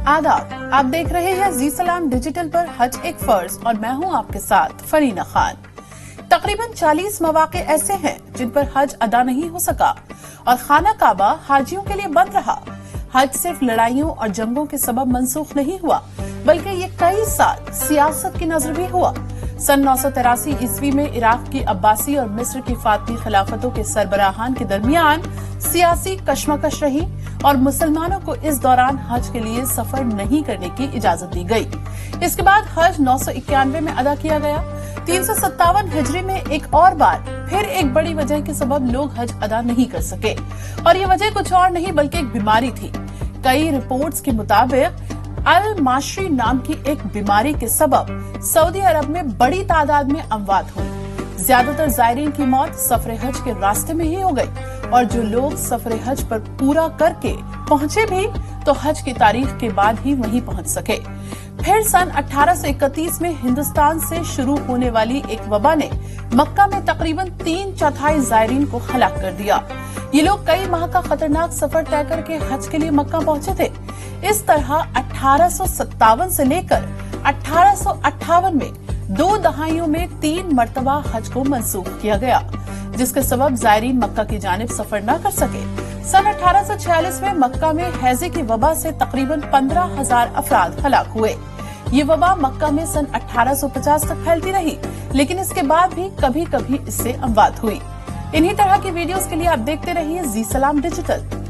आदाब, आप देख रहे हैं जी सलाम डिजिटल पर हज एक फर्ज और मैं हूं आपके साथ फरीना खान। तकरीबन 40 मौके ऐसे हैं जिन पर हज अदा नहीं हो सका और खाना काबा हाजियों के लिए बंद रहा। हज सिर्फ लड़ाइयों और जंगों के सबब मंसूख नहीं हुआ, बल्कि ये कई साल सियासत की नजर भी हुआ। सन 983 ईस्वी में इराक की अब्बासी और मिस्र की फातमी खिलाफतों के सरबराहान के दरमियान सियासी कशमकश रही और मुसलमानों को इस दौरान हज के लिए सफर नहीं करने की इजाजत दी गई। इसके बाद हज 991 में अदा किया गया। 357 हिजरी में एक और बार फिर एक बड़ी वजह के सबब लोग हज अदा नहीं कर सके और ये वजह कुछ और नहीं बल्कि एक बीमारी थी। कई रिपोर्ट्स के मुताबिक अल माशरी नाम की एक बीमारी के सबब सऊदी अरब में बड़ी तादाद में अमवात हुई। ज्यादातर जायरीन की मौत सफरे हज के रास्ते में ही हो गई और जो लोग सफरे हज पर पूरा करके पहुंचे भी तो हज की तारीख के बाद ही वहीं पहुंच सके। फिर सन 1831 में हिंदुस्तान से शुरू होने वाली एक वबा ने मक्का में तकरीबन 3/4 जायरीन को हलाक कर दिया। ये लोग कई माह का खतरनाक सफर तय करके हज के लिए मक्का पहुंचे थे। इस तरह 1857 से लेकर 1858 में 2 दहाइयों में 3 मरतबा हज को मंसूख किया गया, जिसके सबब जायरीन मक्का की जानिब सफर न कर सके। सन 1846 में मक्का में हैजे की वबा से तकरीबन 15,000 अफराद हलाक हुए। ये वबा मक्का में सन 1850 तक फैलती रही, लेकिन इसके बाद भी कभी कभी इससे अमवात हुई। इन्हीं तरह की वीडियोस के लिए आप देखते रहिए जी सलाम डिजिटल।